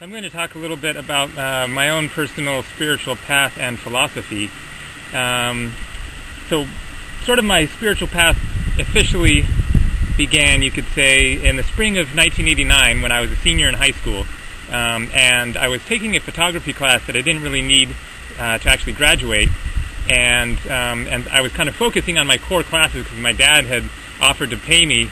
I'm going to talk a little bit about my own personal spiritual path and philosophy. So, sort of my spiritual path officially began, you could say, in the spring of 1989 when I was a senior in high school. And I was taking a photography class that I didn't really need to actually graduate. And I was kind of focusing on my core classes because my dad had offered to pay me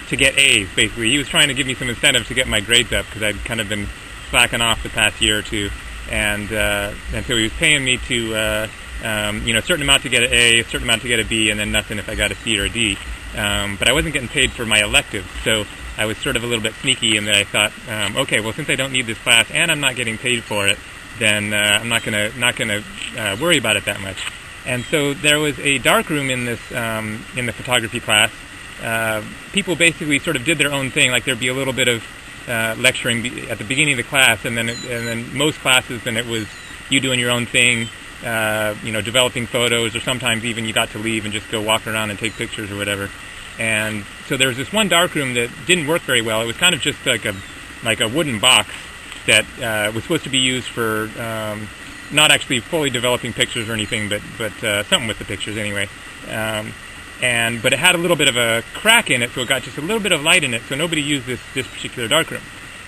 to get A's, basically. He was trying to give me some incentive to get my grades up because I'd kind of been slacking off the past year or two. And so he was paying me to, a certain amount to get an A, a certain amount to get a B, and then nothing if I got a C or a D. But I wasn't getting paid for my electives, so I was sort of a little bit sneaky in that I thought, okay, well, since I don't need this class and I'm not getting paid for it, then I'm not gonna worry about it that much. And so there was a darkroom in this in the photography class. People basically sort of did their own thing. Like there'd be a little bit of lecturing at the beginning of the class, and then most classes, then it was you doing your own thing, developing photos, or sometimes even you got to leave and just go walk around and take pictures or whatever. And so there was this one darkroom that didn't work very well. It was kind of just like a wooden box that was supposed to be used for not actually fully developing pictures or anything, but something with the pictures anyway. But it had a little bit of a crack in it, so it got just a little bit of light in it, so nobody used this particular darkroom.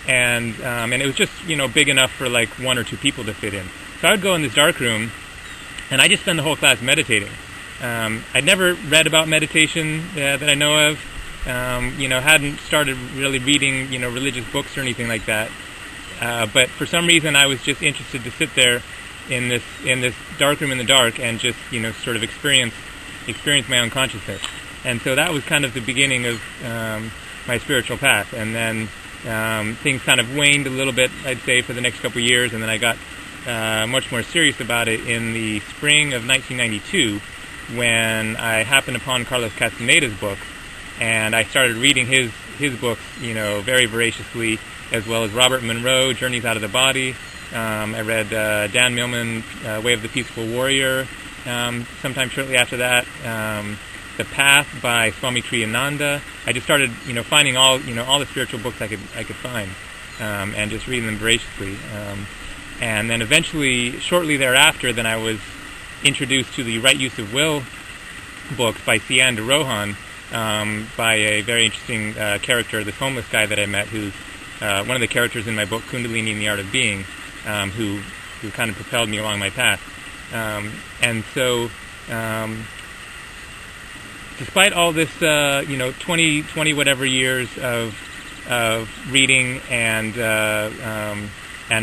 And it was just, big enough for like one or two people to fit in. So I would go in this darkroom, and I just spend the whole class meditating. I'd never read about meditation that I know of, hadn't started really reading, religious books or anything like that. But for some reason I was just interested to sit there in this darkroom in the dark and just, sort of experience my own consciousness. And so that was kind of the beginning of my spiritual path. And then things kind of waned a little bit, I'd say, for the next couple of years, and then I got much more serious about it in the spring of 1992 when I happened upon Carlos Castaneda's book, and I started reading his books, very voraciously, as well as Robert Monroe, Journeys Out of the Body. I read Dan Millman, Way of the Peaceful Warrior, sometime shortly after that. The Path by Swami Triyananda. I just started, finding all the spiritual books I could find, and just reading them voraciously. And then eventually, shortly thereafter, then I was introduced to the Right Use of Will books by Cian de Rohan, by a very interesting character, this homeless guy that I met, who's one of the characters in my book, Kundalini and the Art of Being, who kind of propelled me along my path. And so, despite all this, 20 whatever years of reading and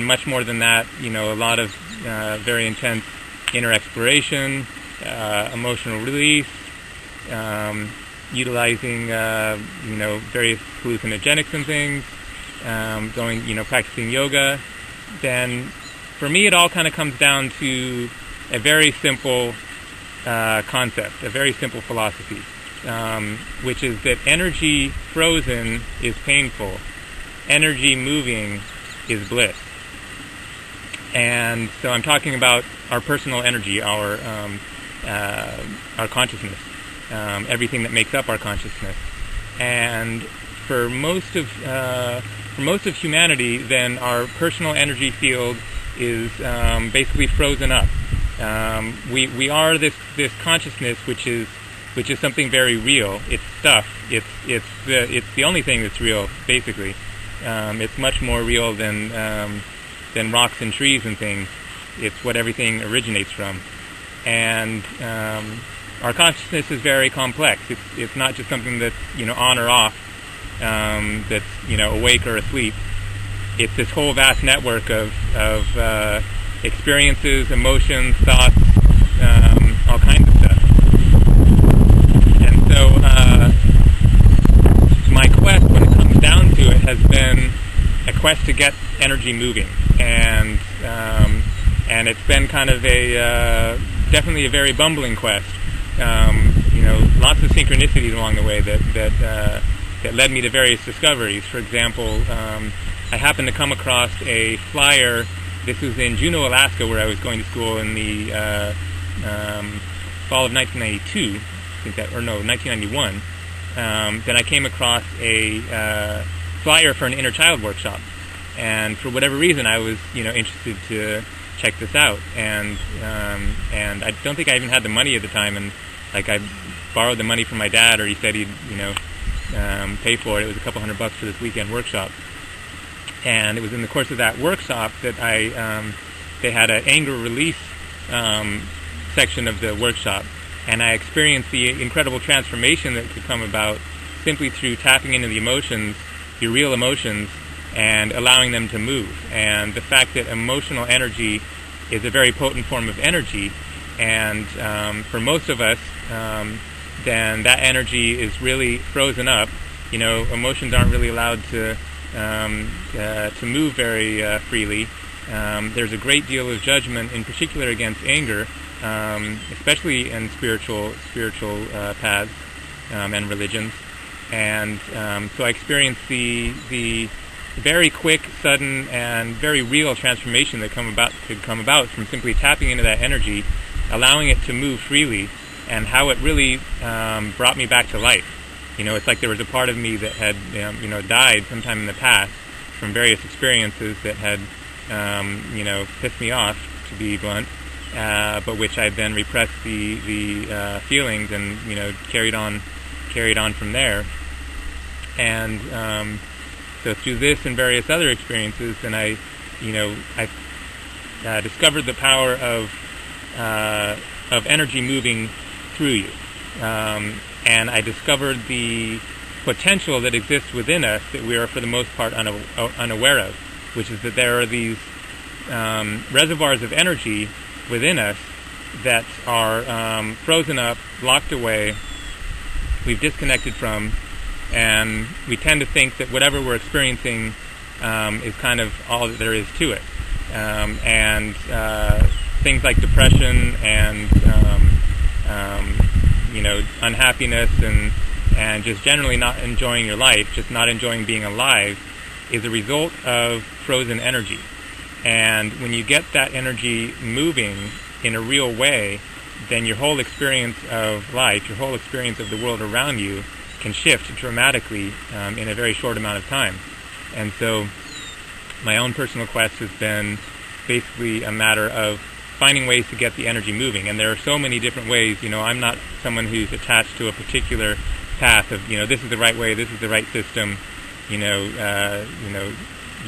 much more than that, a lot of very intense inner exploration, emotional release, utilizing, various hallucinogenics and things, practicing yoga, then for me it all kind of comes down to a very simple concept, a very simple philosophy, which is that energy frozen is painful, energy moving is bliss. And so I'm talking about our personal energy, our consciousness, everything that makes up our consciousness. And for most of humanity, then our personal energy field is basically frozen up. We are this consciousness, which is something very real. It's stuff. It's the only thing that's real, basically. It's much more real than rocks and trees and things. It's what everything originates from. And our consciousness is very complex. It's not just something that's on or off, that's awake or asleep. It's this whole vast network of experiences, emotions, thoughts, all kinds of stuff. And so my quest, when it comes down to it, has been a quest to get energy moving, and it's been kind of definitely a very bumbling quest. Lots of synchronicities along the way that led me to various discoveries. For example, I happened to come across a flyer. This was in Juneau, Alaska, where I was going to school in the fall of 1992. 1991. Then I came across a flyer for an inner child workshop. And for whatever reason, I was, interested to check this out. And I don't think I even had the money at the time. And like I borrowed the money from my dad, or he said he'd, pay for it. It was a couple $100 for this weekend workshop. And it was in the course of that workshop that they had an anger release section of the workshop, and I experienced the incredible transformation that could come about simply through tapping into the emotions, your real emotions, and allowing them to move. And the fact that emotional energy is a very potent form of energy, and for most of us, then that energy is really frozen up. Emotions aren't really allowed to move very freely. There's a great deal of judgment, in particular against anger, especially in spiritual paths and religions. And so I experienced the very quick, sudden, and very real transformation that could come about from simply tapping into that energy, allowing it to move freely, and how it really brought me back to life. It's like there was a part of me that had died sometime in the past from various experiences that had pissed me off, to be blunt, but which I then repressed the feelings and carried on from there. And so through this and various other experiences, then I discovered the power of energy moving through you, and I discovered the potential that exists within us that we are for the most part unaware of, which is that there are these reservoirs of energy within us that are frozen up, locked away, we've disconnected from, and we tend to think that whatever we're experiencing is kind of all that there is to it. And things like depression and unhappiness and just generally not enjoying your life, just not enjoying being alive, is a result of frozen energy. And when you get that energy moving in a real way, then your whole experience of life, your whole experience of the world around you can shift dramatically in a very short amount of time. And so my own personal quest has been basically a matter of finding ways to get the energy moving. And there are so many different ways. I'm not someone who's attached to a particular path of, this is the right way, this is the right system, you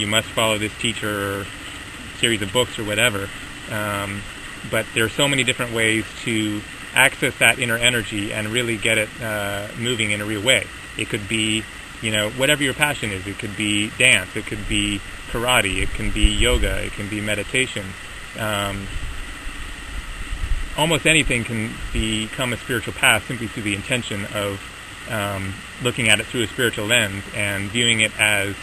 must follow this teacher or series of books or whatever. But there are so many different ways to access that inner energy and really get it moving in a real way. It could be, whatever your passion is. It could be dance. It could be karate. It can be yoga. It can be meditation. Almost anything can become a spiritual path simply through the intention of looking at it through a spiritual lens and viewing it as,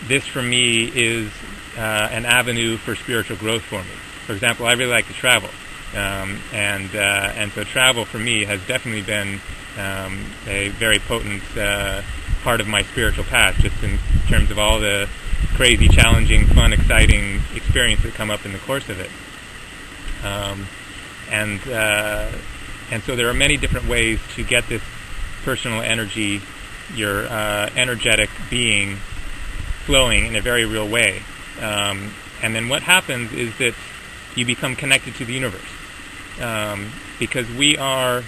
this for me is an avenue for spiritual growth for me. For example, I really like to travel, and so travel for me has definitely been a very potent part of my spiritual path, just in terms of all the crazy, challenging, fun, exciting experiences that come up in the course of it. And so there are many different ways to get this personal energy, your energetic being, flowing in a very real way. And then what happens is that you become connected to the universe, because we are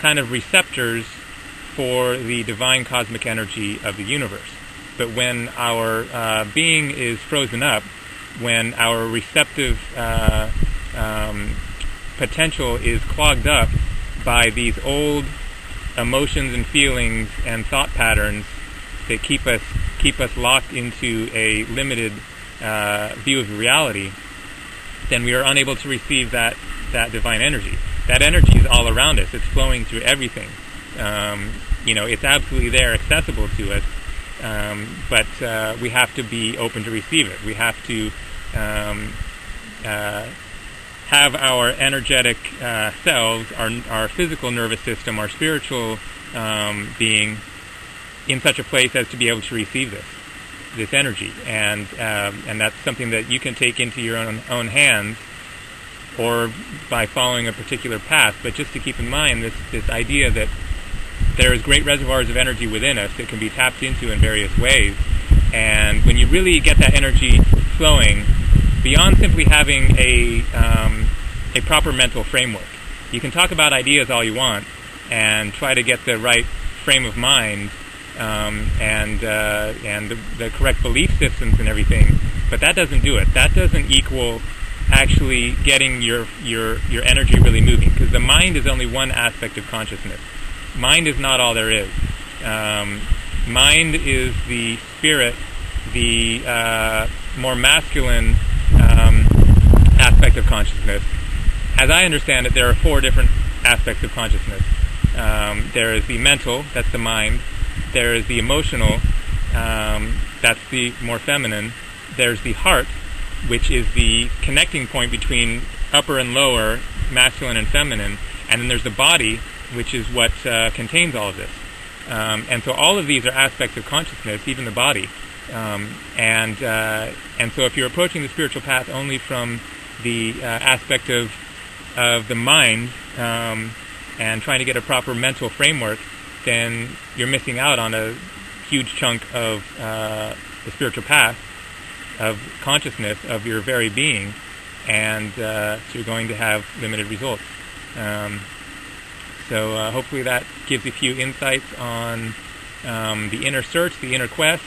kind of receptors for the divine cosmic energy of the universe. But when our being is frozen up, when our receptive potential is clogged up by these old emotions and feelings and thought patterns that keep us locked into a limited view of reality, then we are unable to receive that divine energy. That energy is all around us. It's flowing through everything. It's absolutely there, accessible to us. But we have to be open to receive it. We have to have our energetic selves, our physical nervous system, our spiritual being in such a place as to be able to receive this energy. And that's something that you can take into your own hands, or by following a particular path. But just to keep in mind this idea that there is great reservoirs of energy within us that can be tapped into in various ways, And when you really get that energy flowing, beyond simply having a proper mental framework, you can talk about ideas all you want and try to get the right frame of mind and the correct belief systems and everything, but that doesn't do it. That doesn't equal actually getting your energy really moving, because the mind is only one aspect of consciousness. Mind is not all there is. Mind is the spirit, the more masculine aspect of consciousness. As I understand it, there are 4 different aspects of consciousness. There is the mental, that's the mind. There is the emotional, that's the more feminine. There's the heart, which is the connecting point between upper and lower, masculine and feminine. And then there's the body, which is what contains all of this. And so all of these are aspects of consciousness, even the body. And so if you're approaching the spiritual path only from the aspect of the mind and trying to get a proper mental framework, then you're missing out on a huge chunk of the spiritual path, of consciousness, of your very being, and so you're going to have limited results. So hopefully that gives you a few insights on the inner search, the inner quest,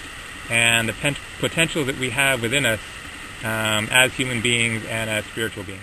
and the potential that we have within us as human beings and as spiritual beings.